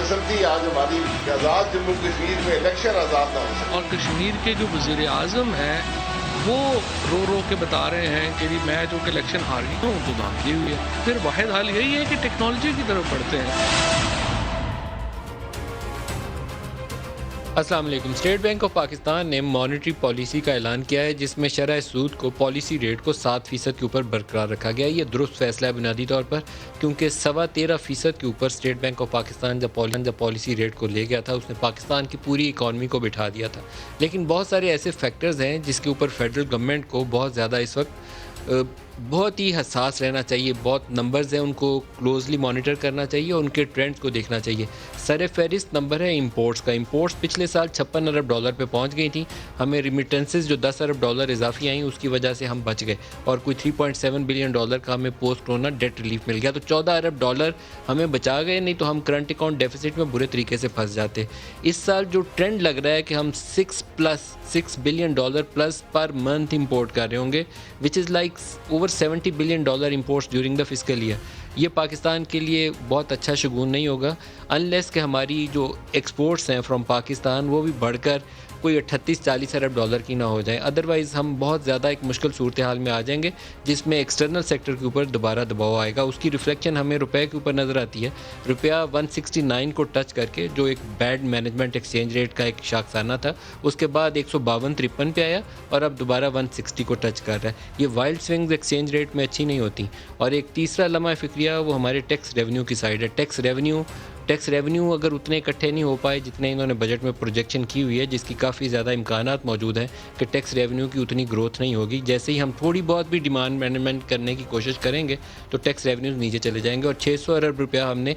قسم تھی آج ہماری کہ آزاد جموں کشمیر میں الیکشن آزاد نہ ہو سکے. اور کشمیر کے جو وزیر اعظم ہیں وہ رو رو کے بتا رہے ہیں کہ جی میں جو کہ الیکشن ہار گئی ہوں تو دھاندلی ہوئی ہے. پھر واحد حل یہی ہے کہ ٹیکنالوجی کی طرف بڑھتے ہیں. السلام علیکم. اسٹیٹ بینک آف پاکستان نے مانیٹری پالیسی کا اعلان کیا ہے جس میں شرح سود کو پالیسی ریٹ کو 7% کے اوپر برقرار رکھا گیا ہے. یہ درست فیصلہ ہے بنیادی طور پر کیونکہ 13.25% کے اوپر اسٹیٹ بینک آف پاکستان جب پالیسی ریٹ کو لے گیا تھا اس نے پاکستان کی پوری اکانومی کو بٹھا دیا تھا. لیکن بہت سارے ایسے فیکٹرز ہیں جس کے اوپر فیڈرل گورنمنٹ کو بہت زیادہ اس وقت بہت ہی حساس رہنا چاہیے. بہت نمبرز ہیں ان کو کلوزلی مانیٹر کرنا چاہیے اور ان کے ٹرینڈز کو دیکھنا چاہیے. سر فہرست نمبر ہے امپورٹس کا. امپورٹس پچھلے سال $56 ارب پہ پہنچ گئی تھیں. ہمیں ریمیٹنسز جو $10 ارب اضافی آئیں اس کی وجہ سے ہم بچ گئے اور کوئی $3.7 بلین کا ہمیں پوسٹ کورونا ڈیٹ ریلیف مل گیا. تو $14 ارب ہمیں بچا گئے, نہیں تو ہم کرنٹ اکاؤنٹ ڈیفیسٹ میں برے طریقے سے پھنس جاتے. اس سال جو ٹرینڈ لگ رہا ہے کہ ہم $6 billion plus per month import کر رہے ہوں گے which is like over $70 billion imports during the fiscal year. یہ پاکستان کے لیے بہت اچھا شگون نہیں ہوگا انلیس کہ ہماری جو ایکسپورٹس ہیں فرام پاکستان وہ بھی بڑھ کر کوئی 38-40 ارب ڈالر کی نہ ہو جائیں. ادروائز ہم بہت زیادہ ایک مشکل صورتحال میں آ جائیں گے جس میں ایکسٹرنل سیکٹر کے اوپر دوبارہ دباؤ آئے گا. اس کی ریفلیکشن ہمیں روپے کے اوپر نظر آتی ہے. روپیہ 169 کو ٹچ کر کے جو ایک بیڈ مینجمنٹ ایکسچینج ریٹ کا ایک شاخسانہ تھا اس کے بعد 152-53 پہ آیا اور اب دوبارہ 160 کو ٹچ کر رہا ہے. یہ وائلڈ سوئنگز ایکسچینج ریٹ میں اچھی نہیں ہوتی. اور ایک تیسرا لمحہ فکریہ وہ ہمارے ٹیکس ریونیو کی سائڈ ہے. ٹیکس ریونیو اگر اتنے اکٹھے نہیں ہو پائے جتنے انہوں نے بجٹ میں پروجیکشن کی ہوئی ہے, جس کی کافی زیادہ امکانات موجود ہیں کہ ٹیکس ریونیو کی اتنی گروتھ نہیں ہوگی. جیسے ہی ہم تھوڑی بہت بھی ڈیمانڈ مینجمنٹ کرنے کی کوشش کریں گے تو ٹیکس ریونیوز نیچے چلے جائیں گے. اور 600 ارب روپیہ ہم نے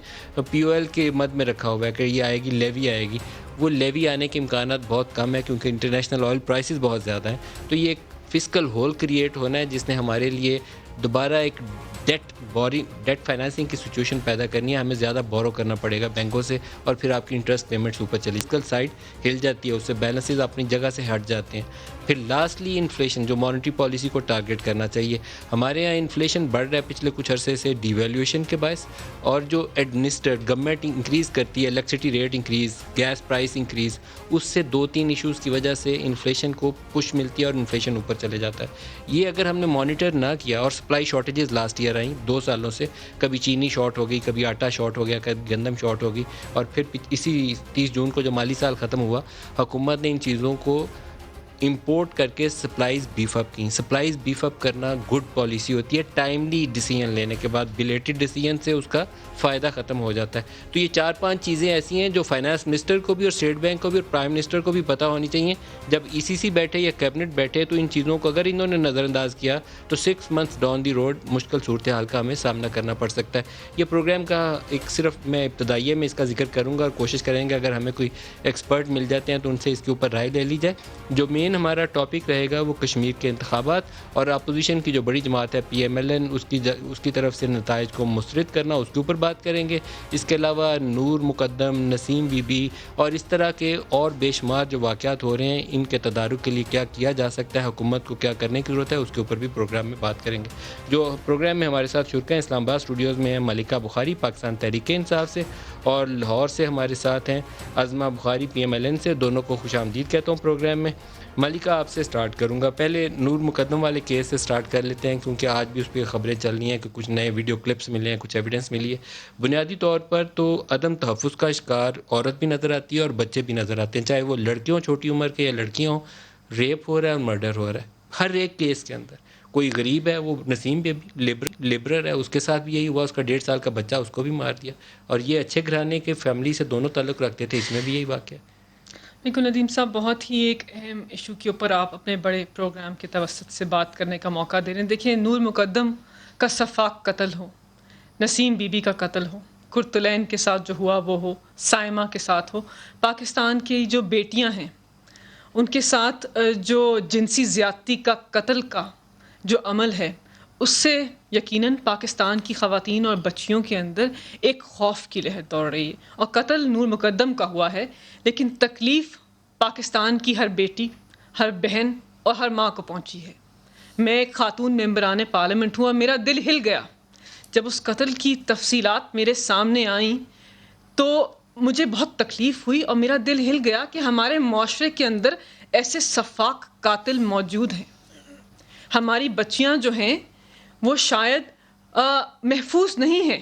پی او ایل کے مد میں رکھا ہوا ہے کہ یہ آئے گی, لیوی آئے گی. وہ لیوی آنے کے امکانات بہت کم ہے کیونکہ انٹرنیشنل آئل پرائسز بہت زیادہ ہیں. تو یہ ایک فسکل ہول کریٹ ہونا ہے جس نے ہمارے لیے دوبارہ ایک ڈیٹ فائنانسنگ کی سچویشن پیدا کرنی ہے. ہمیں زیادہ بورو کرنا پڑے گا بینکوں سے اور پھر آپ کی انٹرسٹ پیمنٹس اوپر چلی فسکل سائڈ ہل جاتی ہے, اس سے بیلنسز اپنی جگہ سے ہٹ جاتے ہیں. پھر لاسٹلی انفلیشن جو مانیٹری پالیسی کو ٹارگٹ کرنا چاہیے. ہمارے یہاں انفلیشن بڑھ رہا ہے پچھلے کچھ عرصے سے ڈی ویلیویشن کے باعث, اور جو ایڈمنسٹریٹ گورنمنٹ انکریز کرتی ہے electricity rate increase, gas price increase, اس سے 2-3 ایشوز کی وجہ سے انفلیشن کو پش ملتی ہے اور انفلیشن اوپر چلے جاتا ہے. یہ اگر ہم نے مانیٹر نہ کیا, اور سپلائی شارٹیجز لاسٹ ایئر آئیں 2 سالوں سے, کبھی چینی شارٹ ہو گئی, کبھی آٹا شارٹ ہو گیا, کبھی گندم شارٹ ہو گئی, اور پھر اسی 30 جون کو جو مالی سال ختم ہوا حکومت نے ان چیزوں کو امپورٹ کر کے سپلائز بیف اپ کی. سپلائز بیف اپ کرنا گڈ پالیسی ہوتی ہے ٹائملی ڈیسیجن لینے کے بعد. بلیٹڈ ڈیسیجن سے اس کا فائدہ ختم ہو جاتا ہے. تو یہ 4-5 چیزیں ایسی ہیں جو فائنانس منسٹر کو بھی اور اسٹیٹ بینک کو بھی اور پرائم منسٹر کو بھی پتہ ہونی چاہیے. جب ای سی سی بیٹھے یا کیبنٹ بیٹھے تو ان چیزوں کو اگر انہوں نے نظر انداز کیا تو 6 months ڈاؤن دی روڈ مشکل صورتحال کا ہمیں سامنا کرنا پڑ سکتا ہے. یہ پروگرام کا ایک صرف میں ابتدائیے میں اس کا ذکر کروں گا اور کوشش کریں گے اگر ہمیں کوئی ایکسپرٹ مل جاتے ہیں تو ان سے اس کے اوپر رائے لے لی جائے. جو مین ہمارا ٹاپک رہے گا وہ کشمیر کے انتخابات اور اپوزیشن کی جو بڑی جماعت ہے پی ایم ایل این اس کی طرف سے نتائج کو مسترد کرنا, اس کے اوپر بات کریں گے. اس کے علاوہ نور مقدم, نسیم بی بی اور اس طرح کے اور بے شمار جو واقعات ہو رہے ہیں ان کے تدارک کے لیے کیا کیا جا سکتا ہے, حکومت کو کیا کرنے کی ضرورت ہے, اس کے اوپر بھی پروگرام میں بات کریں گے. جو پروگرام میں ہمارے ساتھ شرکا اسلام آباد اسٹوڈیوز میں ہیں ملکہ بخاری پاکستان تحریک انصاف سے, اور لاہور سے ہمارے ساتھ ہیں عظمہ بخاری پی ایم ایل این سے. دونوں کو خوش آمدید کہتا ہوں پروگرام میں. ملکہ آپ سے سٹارٹ کروں گا. پہلے نور مقدم والے کیس سے سٹارٹ کر لیتے ہیں کیونکہ آج بھی اس پہ خبریں چل رہی ہیں کہ کچھ نئے ویڈیو کلپس ملے ہیں, کچھ ایویڈنس ملی ہے. بنیادی طور پر تو عدم تحفظ کا شکار عورت بھی نظر آتی ہے اور بچے بھی نظر آتے ہیں, چاہے وہ لڑکیوں چھوٹی عمر کے یا لڑکیاں ہوں. ریپ ہو رہا ہے اور مرڈر ہو رہا ہے ہر ایک کیس کے اندر. کوئی غریب ہے, وہ نسیم بھی لیبرر ہے, اس کے ساتھ بھی یہی ہوا, اس کا 1.5 سال کا بچہ اس کو بھی مار دیا. اور یہ اچھے گھرانے کے فیملی سے دونوں تعلق رکھتے تھے, اس میں بھی یہی واقعہ. بالکل ندیم صاحب, بہت ہی ایک اہم ایشو کے اوپر آپ اپنے بڑے پروگرام کے توسط سے بات کرنے کا موقع دے رہے ہیں. دیکھیں, نور مقدم کا شفاق قتل ہو, نسیم بی بی کا قتل ہو, کرتلین کے ساتھ جو ہوا وہ ہو, سائمہ کے ساتھ ہو, پاکستان کی جو بیٹیاں ہیں ان کے ساتھ جو جنسی زیادتی کا قتل کا جو عمل ہے, اس سے یقیناً پاکستان کی خواتین اور بچیوں کے اندر ایک خوف کی لہر دوڑ رہی ہے. اور قتل نور مقدم کا ہوا ہے, لیکن تکلیف پاکستان کی ہر بیٹی, ہر بہن اور ہر ماں کو پہنچی ہے. میں ایک خاتون ممبران پارلیمنٹ ہوں اور میرا دل ہل گیا جب اس قتل کی تفصیلات میرے سامنے آئیں. تو مجھے بہت تکلیف ہوئی اور میرا دل ہل گیا کہ ہمارے معاشرے کے اندر ایسے سفاک قاتل موجود ہیں. ہماری بچیاں جو ہیں وہ شاید محفوظ نہیں ہیں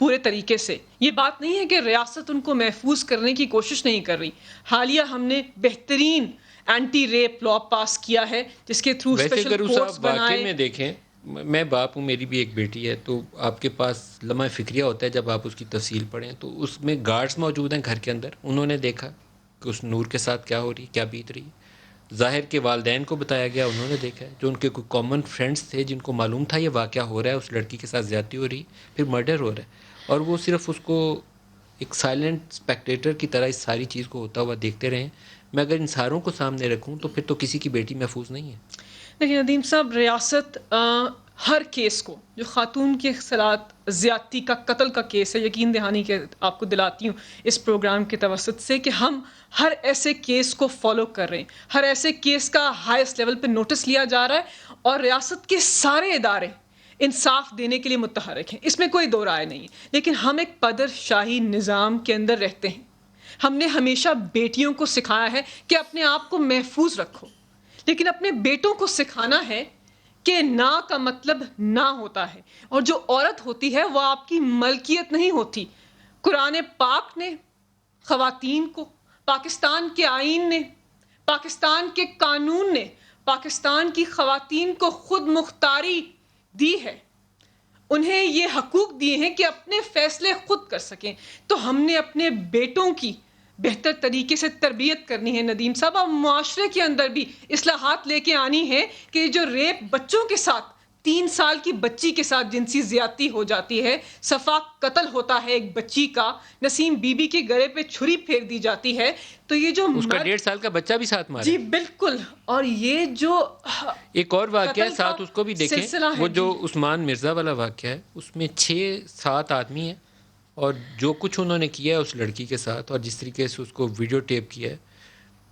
پورے طریقے سے. یہ بات نہیں ہے کہ ریاست ان کو محفوظ کرنے کی کوشش نہیں کر رہی. حالیہ ہم نے بہترین اینٹی ریپ لا پاس کیا ہے جس کے تھرو ویسے اسپیشل اگر کورٹس صاحب واقعی بنائے. میں دیکھیں، میں باپ ہوں، میری بھی ایک بیٹی ہے، تو آپ کے پاس لمحہ فکریہ ہوتا ہے جب آپ اس کی تفصیل پڑھیں تو اس میں گارڈز موجود ہیں گھر کے اندر. انہوں نے دیکھا کہ اس نور کے ساتھ کیا ہو رہی، کیا بیت رہی. ظاہر کے والدین کو بتایا گیا، انہوں نے دیکھا ہے. جو ان کے کوئی کامن فرینڈس تھے جن کو معلوم تھا یہ واقعہ ہو رہا ہے، اس لڑکی کے ساتھ زیادتی ہو رہی، پھر مرڈر ہو رہا ہے، اور وہ صرف اس کو ایک سائلنٹ اسپیکٹیٹر کی طرح اس ساری چیز کو ہوتا ہوا دیکھتے رہیں. میں اگر ان ساروں کو سامنے رکھوں تو پھر تو کسی کی بیٹی محفوظ نہیں ہے. لیکن ندیم صاحب، ریاست ہر کیس کو، جو خاتون کے خلاف زیادتی کا قتل کا کیس ہے، یقین دہانی کے آپ کو دلاتی ہوں اس پروگرام کے توسط سے کہ ہم ہر ایسے کیس کو فالو کر رہے ہیں. ہر ایسے کیس کا ہائیسٹ لیول پہ نوٹس لیا جا رہا ہے اور ریاست کے سارے ادارے انصاف دینے کے لیے متحرک ہیں. اس میں کوئی دو رائے نہیں ہے. لیکن ہم ایک پدر شاہی نظام کے اندر رہتے ہیں. ہم نے ہمیشہ بیٹیوں کو سکھایا ہے کہ اپنے آپ کو محفوظ رکھو، لیکن اپنے بیٹوں کو سکھانا ہے کہ نا کا مطلب نہ ہوتا ہے، اور جو عورت ہوتی ہے وہ آپ کی ملکیت نہیں ہوتی. قرآن پاک نے خواتین کو، پاکستان کے آئین نے، پاکستان کے قانون نے پاکستان کی خواتین کو خود مختاری دی ہے. انہیں یہ حقوق دیے ہیں کہ اپنے فیصلے خود کر سکیں. تو ہم نے اپنے بیٹوں کی بہتر طریقے سے تربیت کرنی ہے ندیم صاحب، اور معاشرے کے اندر بھی اصلاحات لے کے آنی ہے کہ جو ریپ بچوں کے ساتھ، 3 سال کی بچی کے ساتھ جنسی زیادتی ہو جاتی ہے، سفاک قتل ہوتا ہے ایک بچی کا، نسیم بی بی کے گلے پہ چھری پھینک دی جاتی ہے، تو یہ جو اس کا 1.5 سال کا بچہ بھی ساتھ مارا. جی بالکل. اور یہ جو ایک اور واقعہ ہے ساتھ اس کو بھی دیکھیں، وہ جو جی. عثمان مرزا والا واقعہ ہے، اس میں 6-7 آدمی ہیں، اور جو کچھ انہوں نے کیا ہے اس لڑکی کے ساتھ اور جس طریقے سے اس کو ویڈیو ٹیپ کیا ہے،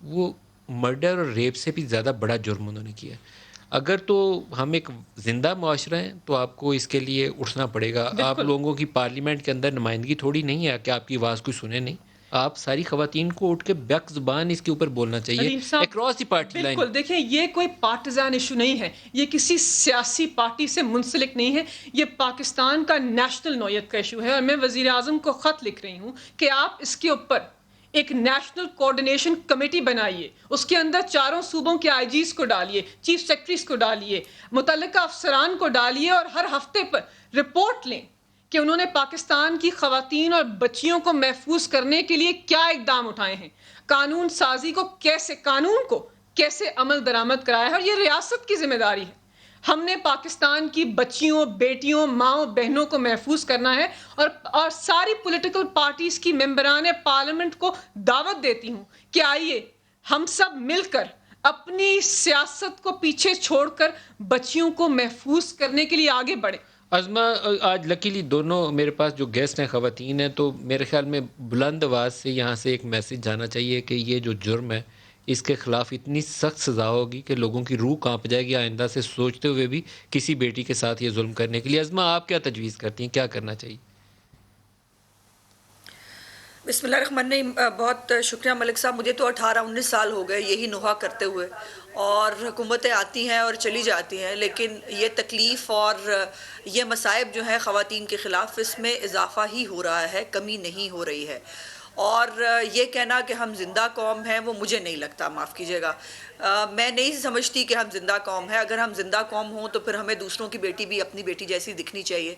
وہ مرڈر اور ریپ سے بھی زیادہ بڑا جرم انہوں نے کیا ہے. اگر تو ہم ایک زندہ معاشرہ ہیں تو آپ کو اس کے لیے اٹھنا پڑے گا. آپ لوگوں کی پارلیمنٹ کے اندر نمائندگی تھوڑی نہیں ہے کہ آپ کی آواز کوئی سنے نہیں. آپ ساری خواتین کو اٹھ کے بیک زبان اس کے اوپر بولنا چاہیے اکراس دی پارٹی لائن. بالکل. دیکھیں، یہ کوئی پارٹیزان ایشو نہیں ہے، یہ کسی سیاسی پارٹی سے منسلک نہیں ہے، یہ پاکستان کا نیشنل نوعیت کا ایشو ہے. اور میں وزیر اعظم کو خط لکھ رہی ہوں کہ آپ اس کے اوپر ایک نیشنل کوارڈینیشن کمیٹی بنائیے، اس کے اندر 4 صوبوں کے آئی جیز کو ڈالیے، چیف سیکرٹریز کو ڈالیے، متعلقہ افسران کو ڈالیے، اور ہر ہفتے پر رپورٹ لیں کہ انہوں نے پاکستان کی خواتین اور بچیوں کو محفوظ کرنے کے لیے کیا اقدام اٹھائے ہیں، قانون سازی کو کیسے عمل درآمد کرایا ہے. اور یہ ریاست کی ذمہ داری ہے. ہم نے پاکستان کی بچیوں، بیٹیوں، ماؤں، بہنوں کو محفوظ کرنا ہے. اور ساری پولیٹیکل پارٹیز کی ممبران پارلیمنٹ کو دعوت دیتی ہوں کہ آئیے ہم سب مل کر اپنی سیاست کو پیچھے چھوڑ کر بچیوں کو محفوظ کرنے کے لیے آگے بڑھیں. عظمہ، آج لکیلی دونوں میرے پاس جو گیسٹ ہیں خواتین ہیں، تو میرے خیال میں بلند آواز سے یہاں سے ایک میسج جانا چاہیے کہ یہ جو جرم ہے اس کے خلاف اتنی سخت سزا ہوگی کہ لوگوں کی روح کانپ جائے گی آئندہ سے سوچتے ہوئے بھی کسی بیٹی کے ساتھ یہ ظلم کرنے کے لیے. عظمہ، آپ کیا تجویز کرتی ہیں، کیا کرنا چاہیے؟ بسم اللہ الرحمن الرحیم. بہت شکریہ ملک صاحب. مجھے تو 18-19 سال ہو گئے یہی نوحہ کرتے ہوئے، اور حکومتیں آتی ہیں اور چلی جاتی ہیں، لیکن یہ تکلیف اور یہ مصائب جو ہیں خواتین کے خلاف، اس میں اضافہ ہی ہو رہا ہے، کمی نہیں ہو رہی ہے. اور یہ کہنا کہ ہم زندہ قوم ہیں وہ مجھے نہیں لگتا، معاف کیجیے گا، میں نہیں سمجھتی کہ ہم زندہ قوم ہیں. اگر ہم زندہ قوم ہوں تو پھر ہمیں دوسروں کی بیٹی بھی اپنی بیٹی جیسی دکھنی چاہیے،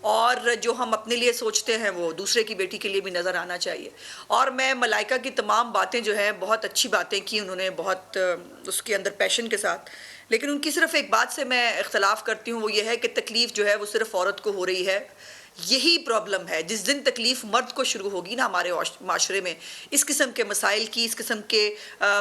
اور جو ہم اپنے لیے سوچتے ہیں وہ دوسرے کی بیٹی کے لیے بھی نظر آنا چاہیے. اور میں ملائکہ کی تمام باتیں جو ہیں، بہت اچھی باتیں کی انہوں نے، بہت اس کے اندر پیشن کے ساتھ، لیکن ان کی صرف ایک بات سے میں اختلاف کرتی ہوں، وہ یہ ہے کہ تکلیف جو ہے وہ صرف عورت کو ہو رہی ہے. یہی پرابلم ہے. جس دن تکلیف مرد کو شروع ہوگی نا ہمارے معاشرے میں، اس قسم کے مسائل کی، اس قسم کے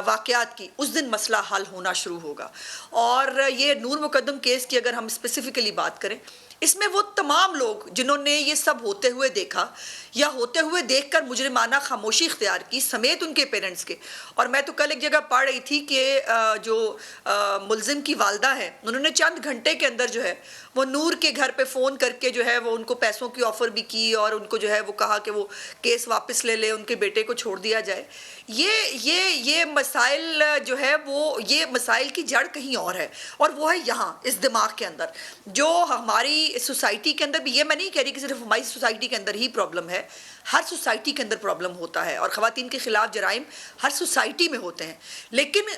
واقعات کی، اس دن مسئلہ حل ہونا شروع ہوگا. اور یہ نور مقدم کیس کی اگر ہم اسپیسیفکلی بات کریں، اس میں وہ تمام لوگ جنہوں نے یہ سب ہوتے ہوئے دیکھا یا ہوتے ہوئے دیکھ کر مجرمانہ خاموشی اختیار کی سمیت ان کے پیرنٹس کے. اور میں تو کل ایک جگہ پڑھ رہی تھی کہ جو ملزم کی والدہ ہے انہوں نے چند گھنٹے کے اندر جو ہے وہ نور کے گھر پہ فون کر کے جو ہے وہ ان کو پیسوں کی آفر بھی کی اور ان کو جو ہے وہ کہا کہ وہ کیس واپس لے لے, ان کے بیٹے کو چھوڑ دیا جائے. یہ مسائل جو ہے وہ یہ مسائل کی جڑ کہیں اور ہے, اور وہ ہے یہاں اس دماغ کے اندر جو ہماری سوسائٹی کے اندر بھی. یہ میں نہیں کہہ رہی کہ صرف ہماری سوسائٹی کے اندر ہی پرابلم ہے, ہر سوسائٹی کے اندر پرابلم ہوتا ہے, اور خواتین کے خلاف جرائم ہر سوسائٹی میں ہوتے ہیں, لیکن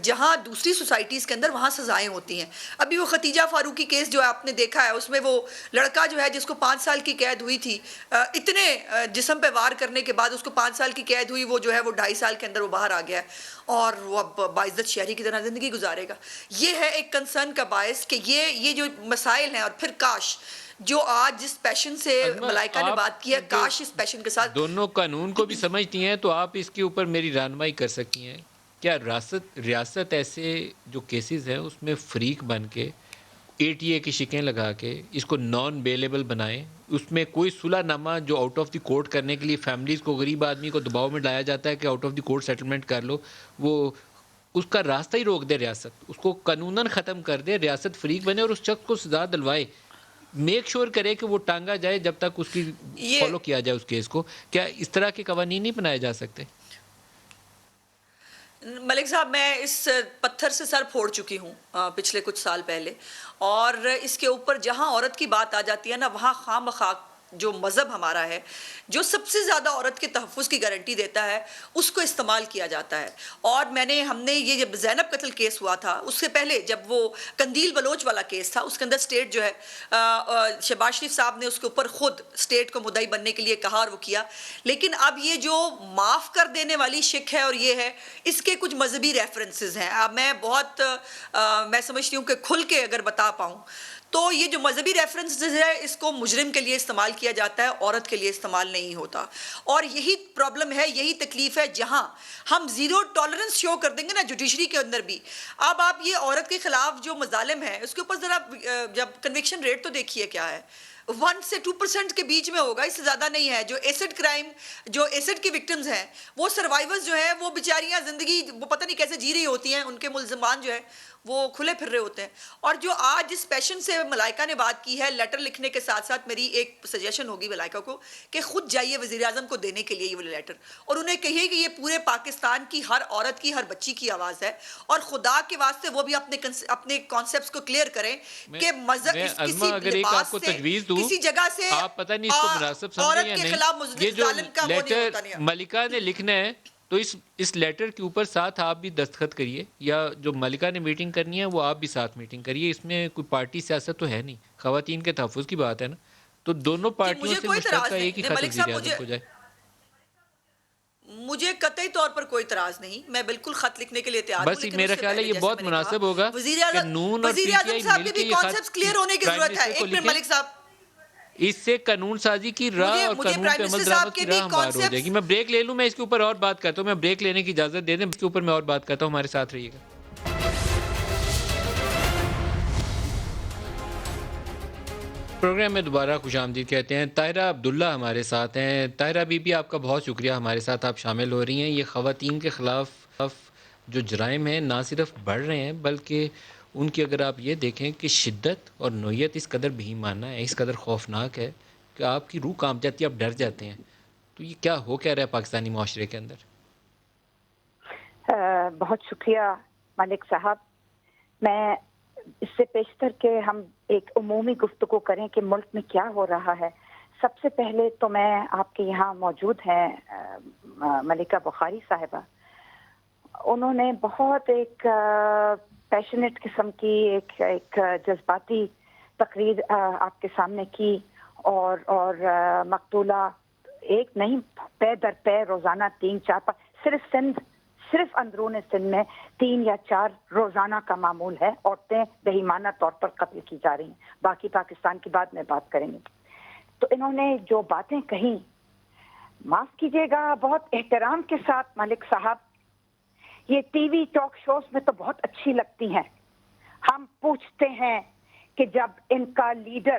جہاں دوسری سوسائٹیز کے اندر وہاں سزائیں ہوتی ہیں. ابھی وہ ختیجہ فاروقی کیس جو ہے آپ نے دیکھا ہے, اس میں وہ لڑکا جو ہے جس کو 5 سال کی قید ہوئی تھی, اتنے جسم پہ وار کرنے کے بعد اس کو 5 سال کی قید ہوئی, وہ جو ہے وہ 2.5 سال کے اندر وہ باہر آ گیا ہے اور وہ اب باعزت شہری کی طرح زندگی گزارے گا. یہ ہے ایک کنسرن کا باعث کہ یہ جو مسائل ہیں, اور پھر کاش جو آج جس پیشن سے ملائکہ نے بات کی ہے, کاش اس پیشن کے ساتھ دونوں قانون کو بھی سمجھتی ہیں تو آپ اس کے اوپر میری رہنمائی کر سکتی ہیں. کیا ریاست ایسے جو کیسز ہیں اس میں فریق بن کے ATA کی شکیں لگا کے اس کو نان بیلیبل بنائیں, اس میں کوئی صلح نامہ جو آؤٹ آف دی کورٹ کرنے کے لیے فیملیز کو, غریب آدمی کو دباؤ میں لایا جاتا ہے کہ out of the court settlement کر لو, وہ اس کا راستہ ہی روک دے ریاست, اس کو قانوناً ختم کر دے, ریاست فریق بنے اور اس شخص کو سزا دلوائے, میک شور کرے کہ وہ ٹانگا جائے جب تک اس کی فالو کیا جائے اس کیس کو. کیا اس طرح کے قوانین نہیں بنائے جا سکتے؟ ملک صاحب, میں اس پتھر سے سر پھوڑ چکی ہوں پچھلے کچھ سال پہلے, اور اس کے اوپر جہاں عورت کی بات آ جاتی ہے نا, وہاں خواہ مخواہ جو مذہب ہمارا ہے جو سب سے زیادہ عورت کے تحفظ کی گارنٹی دیتا ہے اس کو استعمال کیا جاتا ہے. اور ہم نے یہ جب زینب قتل کیس ہوا تھا, اس سے پہلے جب وہ قندیل بلوچ والا کیس تھا, اس کے اندر سٹیٹ جو ہے شہباز شریف صاحب نے اس کے اوپر خود سٹیٹ کو مدعی بننے کے لیے کہا اور وہ کیا. لیکن اب یہ جو معاف کر دینے والی شک ہے اور یہ ہے, اس کے کچھ مذہبی ریفرنسز ہیں. اب میں سمجھتی ہوں کہ کھل کے اگر بتا پاؤں تو یہ جو مذہبی ریفرنسز ہے اس کو مجرم کے لیے استعمال کیا جاتا ہے, عورت کے لیے استعمال نہیں ہوتا. اور یہی پرابلم ہے, یہی تکلیف ہے, جہاں ہم زیرو ٹالرنس شو کر دیں گے نا جوڈیشری کے اندر بھی. اب آپ یہ عورت کے خلاف جو مظالم ہے اس کے اوپر ذرا جب کنوکشن ریٹ تو دیکھیے کیا ہے, 1 سے 2% کے بیچ میں ہوگا, اس سے زیادہ نہیں ہے. جو ایسڈ کرائم, جو ایسڈ کی وکٹمز ہیں, وہ سروائیورز جو ہیں وہ بیچاریاں زندگی وہ پتہ نہیں کیسے جی رہی ہوتی ہیں, ان کے ملزمان جو ہے وہ کھلے پھر رہے ہوتے ہیں. اور جو آج جس پیشن سے ملائکہ نے بات کی ہے, لیٹر لکھنے کے ساتھ ساتھ میری ایک سجیشن ہوگی ملائکہ کو کہ خود جائیے وزیر اعظم کو دینے کے لیے یہ والا لیٹر, اور انہیں کہیے کہ یہ پورے پاکستان کی ہر عورت کی, ہر بچی کی آواز ہے, اور خدا کے واسطے وہ بھی اپنے کانسیپٹس کو کلیئر کریں کہ مذہب کسی لباس سے کسی جگہ سے آپ پتہ نہیں اس کو مناسب سمجھیں یا نہیں. یہ جو لیٹر ملکہ نے لکھنا ہے تو اس لیٹر کے اوپر ساتھ آپ بھی دستخط کریے, یا جو ملکہ نے میٹنگ کرنی ہے وہ آپ بھی ساتھ میٹنگ کریے. اس میں کوئی پارٹی سیاست تو ہے نہیں, خواتین کے تحفظ کی بات ہے نا, تو دونوں پارٹیوں سے مشترکہ ایک ہی خط وزیر اعظم کو جائے. مجھے قطعی طور پر کوئی اعتراض نہیں, میں بالکل خط لکھنے کے لیے تیار ہوں. بس میرا خیال ہے یہ بہت مناسب ہوگا کہ نون اور وزیر اعظم صاحب کے بھی کانسیپٹس کلیئر ہونے کی ضرورت ہے. ایک منٹ ملک صاحب, اس سے قانون سازی کی راہ اور قانون پہ عمل درآمد کی راہ ہموار ہو جائے گی. میں بریک لے لوں, میں اس کے اوپر اور بات کرتا ہوں, میں بریک لینے کی اجازت دے دیں, اس کے اوپر میں اور بات کرتا ہوں, ہمارے ساتھ رہیے گا. پروگرام میں دوبارہ خوش آمدید کہتے ہیں. طاہرہ عبداللہ ہمارے ساتھ ہیں. طاہرہ بی بی, آپ کا بہت شکریہ, ہمارے ساتھ آپ شامل ہو رہی ہیں. یہ خواتین کے خلاف جو جرائم ہیں نہ صرف بڑھ رہے ہیں بلکہ ان کی اگر آپ یہ دیکھیں کہ شدت اور نوعیت اس قدر بہیمانہ ہے, اس قدر خوفناک ہے کہ آپ کی روح کانپ جاتی ہے, آپ ڈر جاتے ہیں. تو یہ کیا ہو کیا رہا ہے پاکستانی معاشرے کے اندر؟ بہت شکریہ ملک صاحب. میں اس سے پیشتر کہ ہم ایک عمومی گفتگو کریں کہ ملک میں کیا ہو رہا ہے, سب سے پہلے تو میں آپ کے یہاں موجود ہیں ملکہ بخاری صاحبہ, انہوں نے بہت ایک پیشنیٹ قسم کی ایک جذباتی تقریر آپ کے سامنے کی, اور مقتولہ ایک نہیں پے در پے روزانہ 3-4 صرف اندرون سندھ میں 3 یا 4 روزانہ کا معمول ہے. عورتیں بہیمانہ طور پر قتل کی جا رہی ہیں. باقی پاکستان کی بعد میں بات کریں گے. تو انہوں نے جو باتیں کہیں, معاف کیجیے گا بہت احترام کے ساتھ ملک صاحب, یہ ٹی وی ٹاک شوز میں تو بہت اچھی لگتی ہیں. ہم پوچھتے ہیں کہ جب ان کا لیڈر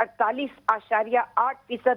48.8%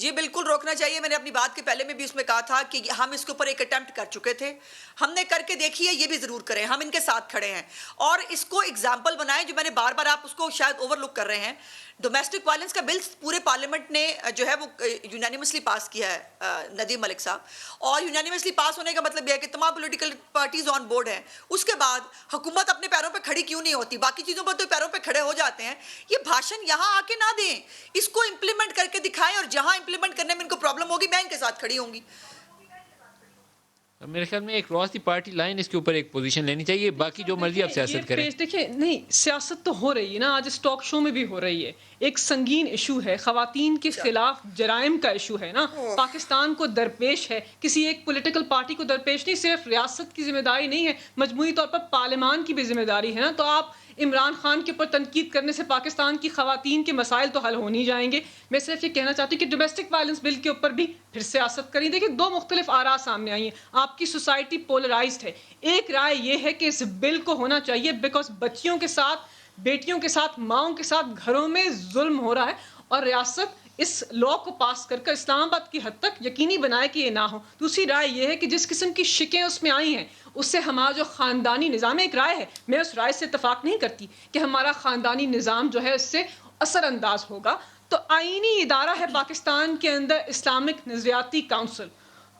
جی بالکل روکنا چاہیے. میں نے اپنی بات کے پہلے میں بھی اس میں کہا تھا کہ ہم اس کے اوپر ایک اٹیمپٹ کر چکے تھے, ہم نے کر کے دیکھی ہے, یہ بھی ضرور کریں, ہم ان کے ساتھ کھڑے ہیں اور اس کو اگزامپل بنائیں. جو میں نے بار بار, آپ اس کو شاید اوور لک کر رہے ہیں, ڈومیسٹک وائلنس کا بل پورے پارلیمنٹ نے جو ہے وہ یونانیمسلی پاس کیا ہے ندیم ملک صاحب, اور یونانیمسلی پاس ہونے کا مطلب یہ ہے کہ تمام پولیٹیکل پارٹیز آن بورڈ ہیں. اس کے بعد حکومت اپنے پیروں پہ کھڑی کیوں نہیں ہوتی؟ باقی چیزوں پر تو پیروں پہ کھڑے ہو جاتے ہیں. یہ بھاشن یہاں آ کے نہ دیں, اس کو امپلیمنٹ کر کے دکھائیں, اور جہاں امپلیمنٹ کرنے میں ان کو پرابلم ہوگی میں ان کے ساتھ کھڑی ہوں گی. میرے خیال میں ایک کراس دی پارٹی لائن اس کے اوپر ایک پوزیشن لینی چاہیے. باقی جو مرضی آپ سیاست کریں. دیکھیں, نہیں سیاست تو ہو رہی ہے نا, آج اس ٹاک شو میں بھی ہو رہی ہے. ایک سنگین ایشو ہے, خواتین کے خلاف جرائم کا ایشو ہے نا, پاکستان کو درپیش ہے, کسی ایک پولیٹیکل پارٹی کو درپیش نہیں. صرف ریاست کی ذمہ داری نہیں ہے, مجموعی طور پر پارلیمان کی بھی ذمہ داری ہے نا. تو آپ عمران خان کے اوپر تنقید کرنے سے پاکستان کی خواتین کے مسائل تو حل ہو نہیں جائیں گے. میں صرف یہ کہنا چاہتی ہوں کہ ڈومیسٹک وائلنس بل کے اوپر بھی پھر سیاست کریں. دیکھیں, دو مختلف آراء سامنے آئی ہیں. آپ کی سوسائٹی پولرائزڈ ہے. ایک رائے یہ ہے کہ اس بل کو ہونا چاہیے بیکاز بچیوں کے ساتھ, بیٹیوں کے ساتھ, ماؤں کے ساتھ گھروں میں ظلم ہو رہا ہے, اور ریاست اس لا کو پاس کر کے اسلام آباد کی حد تک یقینی بنائے کہ یہ نہ ہو. دوسری رائے یہ ہے کہ جس قسم کی شکیں اس میں آئی ہیں اس سے ہمارا جو خاندانی نظام ہے, ایک رائے ہے, میں اس رائے سے اتفاق نہیں کرتی کہ ہمارا خاندانی نظام جو ہے اس سے اثر انداز ہوگا. تو آئینی ادارہ ہے پاکستان کے اندر اسلامک نظریاتی کونسل,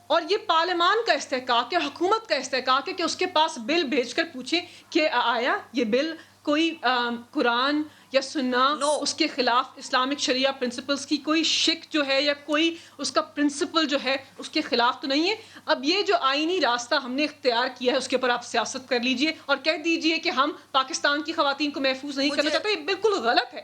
اور یہ پارلیمان کا استحقاق ہے, حکومت کا استحقاق ہے کہ اس کے پاس بل بھیج کر پوچھے کہ آیا یہ بل کوئی قرآن یا سننا اس کے خلاف, اسلامک شریعہ پرنسپلز کی کوئی شک جو ہے یا کوئی اس کا پرنسپل جو ہے اس کے خلاف تو نہیں ہے. اب یہ جو آئینی راستہ ہم نے اختیار کیا ہے اس کے اوپر آپ سیاست کر لیجئے اور کہہ دیجئے کہ ہم پاکستان کی خواتین کو محفوظ نہیں کرنا چاہتے. یہ بالکل غلط ہے.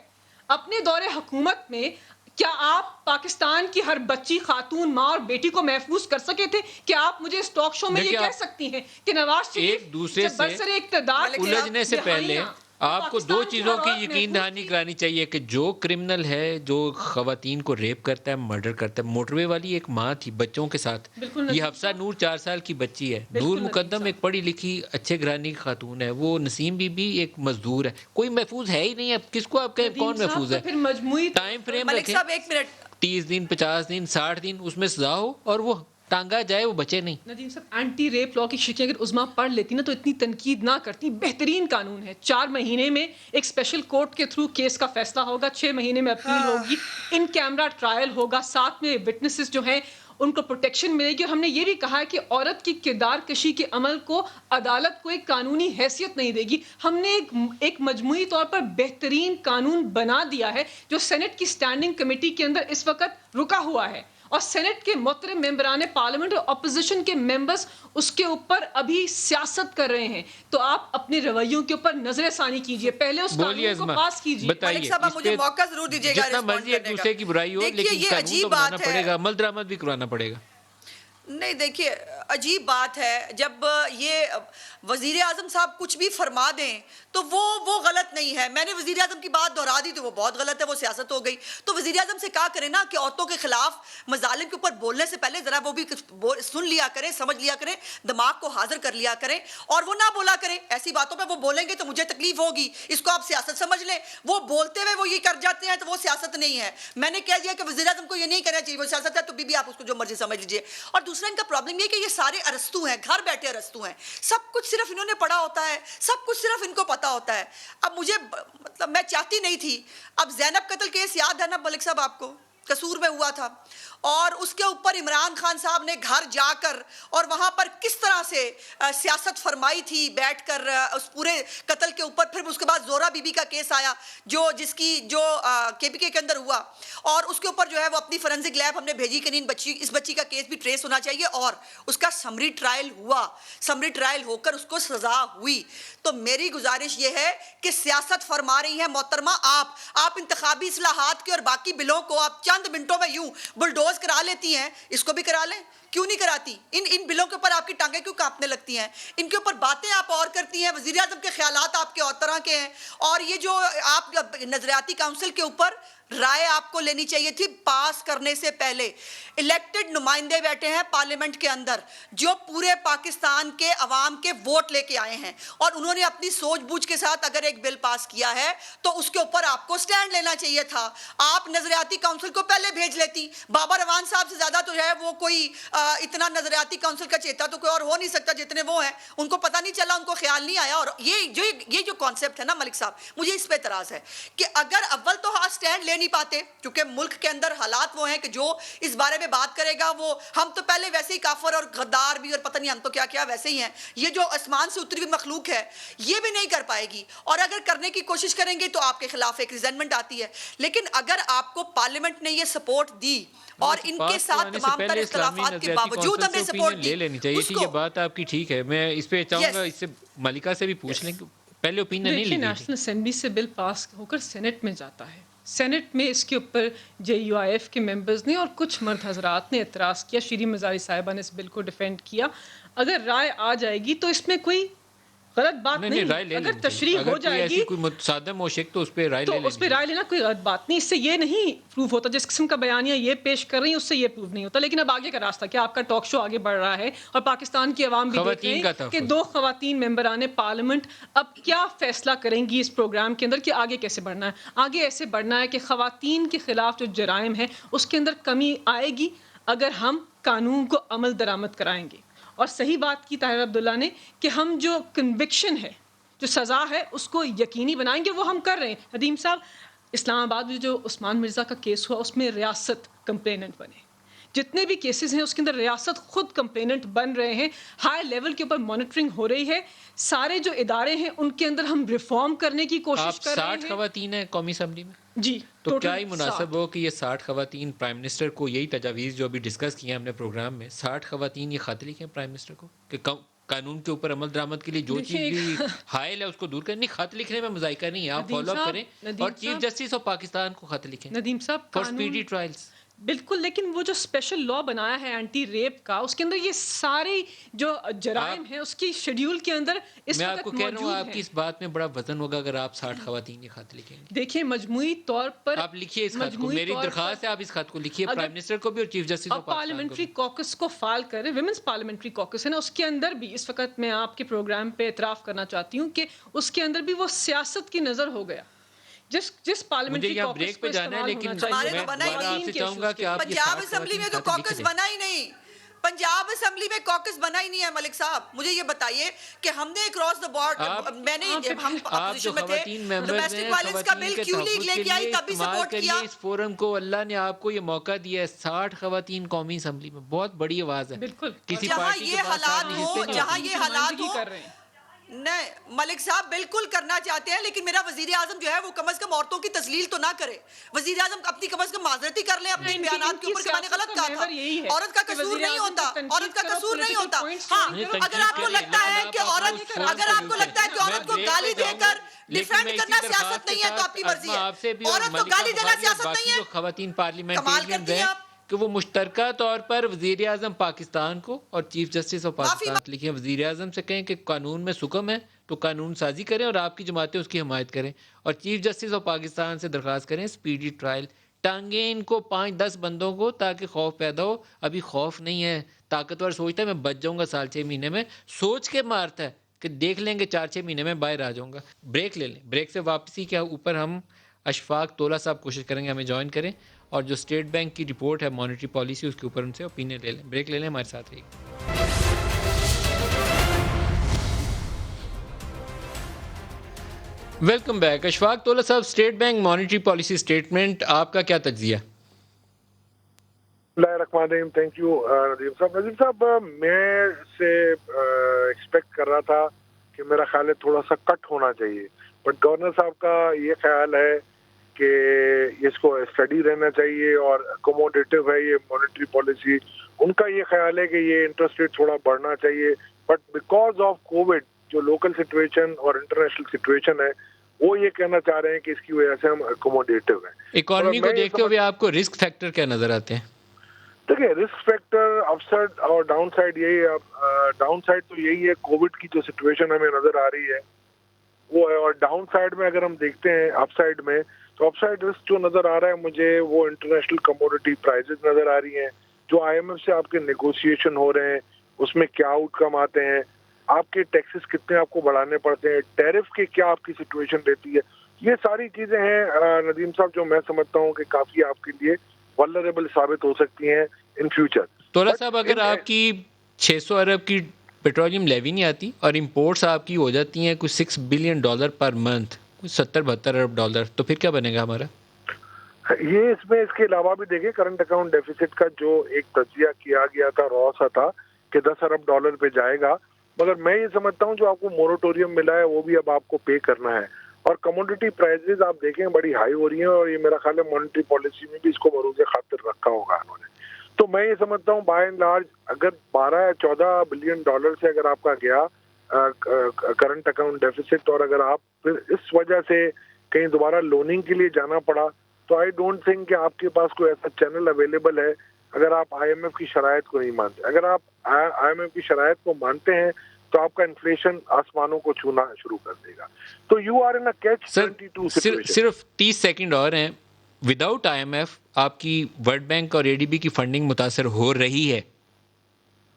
اپنے دور حکومت میں کیا آپ پاکستان کی ہر بچی, خاتون, ماں اور بیٹی کو محفوظ کر سکے تھے؟ کیا آپ مجھے اس ٹاک شو میں یہ کہہ سکتی ہیں کہ نواز شریف ایک دوسرے سے برسر اقتدار الجھنے سے پہلے آپ کو دو چیزوں کی یقین دہانی کرانی چاہیے کہ جو کرمنل ہے, جو خواتین کو ریپ کرتا ہے, مرڈر کرتا ہے, موٹر وے والی ایک ماں تھی بچوں کے ساتھ, یہ حفصہ نور 4 سال کی بچی ہے, نور مقدم ایک پڑھی لکھی اچھے گھرانے کی خاتون ہے, وہ نسیم بی بی ایک مزدور ہے. کوئی محفوظ ہے ہی نہیں. اب کس کو آپ کہیں کون محفوظ ہے؟ ٹائم فریم رکھیں, 30 دن, 50 دن, 60 دن, اس میں سزا ہو اور وہ ٹانگا جائے, وہ بچے نہیں. ندیم صاحب, اینٹی ریپ لا کی شکیں اگر عظما پڑھ لیتی نا تو اتنی تنقید نہ کرتی. بہترین قانون ہے. 4 مہینے میں ایک اسپیشل کورٹ کے تھرو کیس کا فیصلہ ہوگا, 6 مہینے میں اپیل ہوگی, ان کیمرہ ٹرائل ہوگا, ساتھ میں وٹنسز جو ہیں ان کو پروٹیکشن ملے گی. اور ہم نے یہ بھی کہا ہے کہ عورت کی کردار کشی کے عمل کو عدالت کو ایک قانونی حیثیت نہیں دے گی. ہم نے ایک مجموعی طور پر بہترین قانون بنا دیا ہے جو سینٹ کی اسٹینڈنگ کمیٹی کے اندر اس وقت رکا ہوا ہے, اور سینٹ کے محترم ممبران پارلیمنٹ اور اپوزیشن کے ممبرز اس کے اوپر ابھی سیاست کر رہے ہیں. تو آپ اپنے رویوں کے اوپر نظر ثانی کیجئے, پہلے اس قانون کو پاس کیجئے. ملک صاحب مجھے موقع ضرور دیجیے گا جتنا مرضی ایک دوسرے کی برائی ہو, لیکن قانون تو بنانا پڑے گا, عمل درآمد بھی کروانا پڑے گا. نہیں دیکھیے, عجیب بات ہے جب یہ وزیر اعظم صاحب کچھ بھی فرما دیں تو وہ غلط نہیں ہے. میں نے وزیر اعظم کی بات دہرا دی تو وہ بہت غلط ہے, وہ سیاست ہو گئی. تو وزیر اعظم سے کہا کریں نا کہ عورتوں کے خلاف مظالم کے اوپر بولنے سے پہلے ذرا وہ بھی سن لیا کریں, سمجھ لیا کریں, دماغ کو حاضر کر لیا کریں, اور وہ نہ بولا کریں. ایسی باتوں پہ وہ بولیں گے تو مجھے تکلیف ہوگی, اس کو آپ سیاست سمجھ لیں. وہ بولتے ہوئے وہ یہ کر جاتے ہیں تو وہ سیاست نہیں ہے. میں نے کہہ دیا کہ وزیر اعظم کو یہ نہیں کرنا چاہیے, وہ سیاست ہے, تو بھی آپ اس کو جو مرضی سمجھ لیجیے. اور دوسرا ان کا پرابلم یہ کہ یہ سارے ارسطو ہیں, گھر بیٹھے ارسطو ہیں, سب کچھ صرف انہوں نے پڑھا ہوتا ہے, سب کچھ صرف ان کو پتا ہوتا ہے. اب مجھے مطلب میں چاہتی نہیں تھی. اب زینب قتل کیس یاد ہے نا ملک صاحب آپ کو, قصور میں ہوا تھا, اور اس کے اوپر عمران خان صاحب نے گھر جا کر اور وہاں پر کس طرح سے سیاست فرمائی تھی بیٹھ کر اس پورے قتل کے اوپر. پھر اس کے بعد زورا بی بی کا کیس آیا جس کی کے پی کے اندر ہوا, اور اس کے اوپر جو ہے وہ اپنی فورنزک لیب ہم نے بھیجی کہ نہیں اس بچی کا کیس بھی ٹریس ہونا چاہیے, اور اس کا سمری ٹرائل ہوا, سمری ٹرائل ہو کر اس کو سزا ہوئی. تو میری گزارش یہ ہے کہ سیاست فرما رہی ہے محترمہ آپ انتخابی اصلاحات کے اور باقی بلوں کو آپ چند منٹوں میں یوں بلڈوز کرا لیتی ہیں, اس کو بھی کرا لیں, کیوں نہیں کراتی؟ ان بلوں کے اوپر آپ کی ٹانگیں کیوں کانپنے لگتی ہیں؟ ان کے اوپر باتیں آپ اور کرتی ہیں, وزیر اعظم کے خیالات آپ کے اور طرح کے ہیں, اور یہ جو آپ نظریاتی کونسل کے اوپر رائے آپ کو لینی چاہیے تھی پاس کرنے سے پہلے. الیکٹڈ نمائندے بیٹھے ہیں پارلیمنٹ کے اندر جو پورے پاکستان کے عوام کے ووٹ لے کے آئے ہیں, اور انہوں نے اپنی سوچ بوجھ کے ساتھ اگر ایک بل پاس کیا ہے تو اس کے اوپر آپ کو سٹینڈ لینا چاہیے تھا. آپ نظریاتی کونسل کو پہلے بھیج لیتی. بابر روان صاحب سے زیادہ تو ہے وہ کوئی اتنا نظریاتی کونسل کا چیتا تو کوئی اور ہو نہیں سکتا جتنے وہ ہیں. ان کو پتہ نہیں چلا, ان کو خیال نہیں آیا. اور یہ جو کانسیپٹ ہے نا ملک صاحب, مجھے اس پہ اعتراض ہے کہ اگر اول تو آپ سٹینڈ لے نہیں پاتے کیونکہ ملک کے اندر حالات وہ ہیں کہ جو اس بارے میں بات کرے گا وہ ہم تو پہلے ویسے ہی کافر اور غدار بھی اور پتہ نہیں ہم تو کیا کیا ویسے ہی ہیں. یہ جو آسمان سے اتری ہوئی مخلوق ہے یہ بھی نہیں کر پائے گی, اور اگر کرنے کی کوشش کریں گے تو آپ کے خلاف ایک ریزنمنٹ آتی ہے. لیکن اگر آپ کو پارلیمنٹ نے یہ سپورٹ دی اور ان کے ساتھ تمام تر اختلافات کے باوجود ہم نے سپورٹ دی, لے لینی چاہیے تھی. یہ بات آپ کی ٹھیک ہے, میں اس پہ چاہوں گا اس سے ملکہ سے بھی پوچھ لیں کہ پہلے اوپینین نہیں لی دیکھیے نیشنل اسمبلی سے بل پاس ہو کر سینٹ میں جاتا ہے. سینٹ میں اس کے اوپر JUIF کے ممبرز نے اور کچھ مرد حضرات نے اعتراض کیا. شیریں مزاری صاحبہ نے اس بل کو ڈیفینڈ کیا. اگر رائے آ جائے گی تو اس میں کوئی غلط بات نہیں, اگر تشریح ہو جائے گی کوئی متصادم ہو شک تو اس پہ رائے تو اس پہ رائے لینا کوئی غلط بات نہیں. اس سے یہ نہیں پروف ہوتا جس قسم کا بیانیہ یہ پیش کر رہی ہیں اس سے یہ پروف نہیں ہوتا. لیکن اب آگے کا راستہ کیا, آپ کا ٹاک شو آگے بڑھ رہا ہے اور پاکستان کی عوام بھی دیکھ رہے ہیں کہ 2 خواتین ممبران پارلیمنٹ اب کیا فیصلہ کریں گی اس پروگرام کے اندر کہ آگے کیسے بڑھنا ہے. آگے ایسے بڑھنا ہے کہ خواتین کے خلاف جو جرائم ہے اس کے اندر کمی آئے گی اگر ہم قانون کو عمل درآمد کرائیں گے. اور صحیح بات کی طاہر عبداللہ نے کہ ہم جو کنوکشن ہے, جو سزا ہے, اس کو یقینی بنائیں گے. وہ ہم کر رہے ہیں. ندیم صاحب, اسلام آباد میں جو عثمان مرزا کا کیس ہوا اس میں ریاست کمپلیننٹ بنے. جتنے بھی کیسز ہیں اس کے اندر ریاست خود کمپلیننٹ بن رہے ہیں. ہائی لیول کے اوپر مانیٹرنگ ہو رہی ہے. سارے جو ادارے ہیں ان کے اندر ہم ریفارم کرنے کی کوشش کر رہے ہیں. 60 خواتین ہیں قومی اسمبلی میں جی, تو کیا ہی مناسب ہو کہ یہ 60 خواتین پرائم منسٹر کو یہی تجاویز جو ابھی ڈسکس کی ہیں ہم نے پروگرام میں, 60 خواتین یہ خط لکھیں پرائم منسٹر کو کہ قانون کے اوپر عمل درآمد کے لیے جو چیز بھی حائل ہے اس کو دور کریں. نہیں, خط لکھنے میں مذائقہ نہیں ہے, آپ فالو اپ کریں اور چیف جسٹس آف پاکستان کو خط لکھیں ندیم صاحب فار اسپیڈی ٹرائلز. بالکل, لیکن وہ جو اسپیشل لا بنایا ہے اینٹی ریپ کا, اس کے اندر یہ سارے جو جرائم ہیں اس کی شیڈیول کے اندر اس میں آپ کو وقت کہہ رہا ہوں موجود آپ کی اس بات میں بڑا وزن ہوگا اگر آپ 60 خواتین یہ خط لکھیں گے. دیکھیں مجموعی طور پر آپ لکھیے اس خط کو, میری درخواست ہے آپ اس خط کو لکھیے پرائم منسٹر کو بھی اور chief justice of Pakistan parliamentary کوکس کو فائل کریں. ویمنس پارلیمنٹری کوکس ہے نا, اس کے اندر بھی اس وقت میں آپ کے پروگرام پہ اعتراف کرنا چاہتی ہوں کہ اس کے اندر بھی وہ سیاست کی نظر ہو گیا. جس پارلیمنٹری کوکس پہ جانا ہے, لیکن میں آپ سے چاہوں گا کہ آپ پنجاب اسمبلی میں تو کوکس بنا ہی نہیں. پنجاب اسمبلی میں کوکس بنا ہی نہیں ہے ملک صاحب. مجھے یہ بتائیے کہ ہم نے کراس دا بورڈ, میں نے ہم اپوزیشن میں تھے, ڈومیسٹک وائلنس کا بل کیوں لیگ لے کے آئی تب بھی سپورٹ کیا. اس فورم کو اللہ نے آپ کو یہ موقع دیا ہے. 60 خواتین قومی اسمبلی میں بہت بڑی آواز ہے. بالکل, کسی جہاں پارٹی یہ حالات ہو, جہاں یہ حالات ہو, کر رہے ہیں. نہیں ملک صاحب بالکل کرنا چاہتے ہیں, لیکن میرا وزیر اعظم جو ہے وہ کم از کم عورتوں کی تذلیل تو نہ کرے. وزیر اعظم اپنی کم از کم معذرتی کر لیں اپنے بیانات کے اوپر کہ میں نے غلط کہا تھا. عورت کا قصور نہیں ہوتا, عورت کا قصور نہیں ہوتا. ہاں, اگر آپ کو لگتا ہے کہ عورت, اگر آپ کو لگتا ہے کہ عورت کو گالی دے کر ڈیفینڈ کرنا سیاست نہیں ہے تو آپ کی مرضی ہے. عورت کو گالی دینا سیاست نہیں ہے. خواتین کمال پارلیمنٹریئنز کرتی ہیں ہیں آپ کہ وہ مشترکہ طور پر وزیر اعظم پاکستان کو اور چیف جسٹس آف پاکستان لکھیں. وزیر اعظم سے کہیں کہ قانون میں سکم ہے تو قانون سازی کریں اور آپ کی جماعتیں اس کی حمایت کریں, اور چیف جسٹس آف پاکستان سے درخواست کریں اسپیڈی ٹرائل. ٹانگیں ان کو 5-10 بندوں کو تاکہ خوف پیدا ہو. ابھی خوف نہیں ہے, طاقتور سوچتا ہے میں بچ جاؤں گا 6 مہینے میں, سوچ کے مارتا ہے کہ دیکھ لیں گے 4-6 مہینے میں باہر آ جاؤں گا. بریک لے لیں, بریک سے واپسی کے اوپر ہم اشفاق تولا صاحب کوشش کریں گے ہمیں جوائن کریں, اور جو اسٹیٹ بینک کی رپورٹ ہے مانیٹری پالیسی اس کے اوپر ان سے اوپینین لے لیں. بریک لے لیں, ہمارے ساتھ رہیے. Welcome back. اشفاق تولا صاحب, state bank monetary policy statement, آپ کا کیا تجزیہ؟ بسم اللہ الرحمن الرحیم. تھینک یو ندیم صاحب. ندیم صاحب, میں سے ایکسپیکٹ کر رہا تھا کہ میرا خیال ہے تھوڑا سا کٹ ہونا چاہیے, بٹ گورنر صاحب کا یہ خیال ہے کہ اس کو اسٹڈی رہنا چاہیے اور اکوموڈیٹو ہے یہ مانیٹری پالیسی. ان کا یہ خیال ہے کہ یہ انٹرسٹ ریٹ تھوڑا بڑھنا چاہیے, بٹ بیکاز آف کووڈ جو لوکل سچویشن اور انٹرنیشنل سچویشن ہے وہ یہ کہنا چاہ رہے ہیں کہ اس کی وجہ سے ہم اکوموڈیٹو ہیں. اکانومی کو دیکھتے ہوئے آپ کو رسک فیکٹر کیا نظر آتے ہیں؟ دیکھیں, رسک فیکٹر اپ سائڈ اور ڈاؤن سائڈ یہی ہے. ڈاؤن سائڈ تو یہی ہے, کووڈ کی جو سچویشن ہمیں نظر آ رہی ہے وہ ہے. اور ڈاؤن سائڈ میں اگر ہم دیکھتے ہیں اپ سائڈ میں, تو اپ سائڈ رسک جو نظر آ رہا ہے مجھے وہ انٹرنیشنل کموڈٹی پرائزز نظر آ رہی ہیں, جو آئی ایم ایف سے آپ کے نیگوشیشن ہو رہے ہیں, اس میں کیا آؤٹ کم آتے ہیں, آپ کے ٹیکسز کتنے آپ کو بڑھانے پڑتے ہیں, ٹیرف کی کیا آپ کی سچویشن رہتی ہے. یہ ساری چیزیں ہیں ندیم صاحب جو میں سمجھتا ہوں کہ کافی آپ کے لیے ولنریبل ثابت ہو سکتی ہیں ان فیوچر. تولا صاحب, اگر آپ کی 600 ارب کی پیٹرولیم لیوی نہیں آتی اور امپورٹس آپ کی ہو جاتی ہیں کچھ $6 بلین پر منتھ, کچھ 70-72 ارب ڈالر, تو پھر کیا بنے گا ہمارا؟ یہ اس میں اس کے علاوہ بھی دیکھیں کرنٹ اکاؤنٹ ڈیفیسٹ کا جو ایک تجزیہ کیا گیا تھا را سا تھا کہ $10 ارب پہ جائے گا, مگر میں یہ سمجھتا ہوں جو آپ کو مورٹوریم ملا ہے وہ بھی اب آپ کو پے کرنا ہے. اور کموڈٹی پرائزز آپ دیکھیں بڑی ہائی ہو رہی ہیں, اور یہ میرا خیال ہے مانیٹری پالیسی میں بھی اس کو بروز خاطر رکھا ہوگا انہوں نے. تو میں یہ سمجھتا ہوں بائی اینڈ لارج اگر 12 یا 14 بلین ڈالر سے اگر آپ کا گیا کرنٹ اکاؤنٹ ڈیفیسٹ, اور اگر آپ پھر اس وجہ سے کہیں دوبارہ لوننگ کے لیے جانا پڑا, تو آئی ڈونٹ تھنک کہ آپ کے پاس کوئی ایسا چینل اویلیبل ہے اگر آپ آئی ایم ایف کی شرائط کو نہیں مانتے. اگر آپ آئی ایم ایف کی شرائط کو مانتے ہیں تو آپ کا انفلیشن آسمانوں کو چھونا شروع کر دے گا. تو you are in catch 22 situation. صرف 30 سیکنڈ اور ہیں. وداؤٹ آئی ایم ایف آپ کی ورلڈ بینک اور اے ڈی بی کی فنڈنگ متاثر ہو رہی ہے؟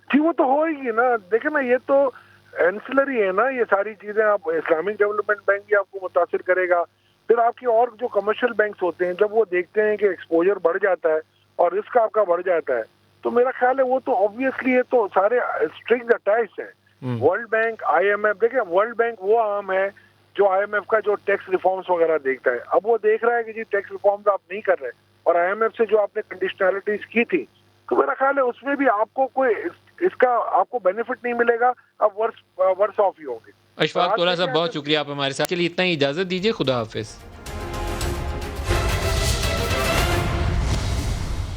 جی وہ تو ہو ہی نا. دیکھیں نا, یہ تو اینسلری ہے نا یہ ساری چیزیں. آپ اسلامک ڈیولپمنٹ بینک بھی آپ کو متاثر کرے گا, پھر آپ کی اور جو کمرشل بینکس ہوتے ہیں جب وہ دیکھتے ہیں کہ ایکسپوجر بڑھ جاتا ہے اور رسک آپ کا بڑھ جاتا ہے, تو میرا خیال ہے وہ تو آبویسلی یہ تو سارے اسٹرنگز اٹیچڈ ہیں. World Bank, I M F, دیکھیں ورلڈ بینک وہ عام ہے جو آئی ایم ایف کا جو ٹیکس ریفارمز وغیرہ دیکھتا ہے. اب وہ دیکھ رہا ہے کہ جی ٹیکس ریفارمز آپ نہیں کر رہے, اور آئی ایم ایف سے جو آپ نے کنڈیشنلٹیز کی تھی, تو میرا خیال ہے اس میں بھی آپ کو کوئی اس کا آپ کو بینیفٹ نہیں ملے گا, اب ورس آف ہی ہوں گے. اشفاق تولا صاحب بہت شکریہ, آپ ہمارے ساتھ. چلیے اتنا ہی اجازت دیجیے, خدا حافظ.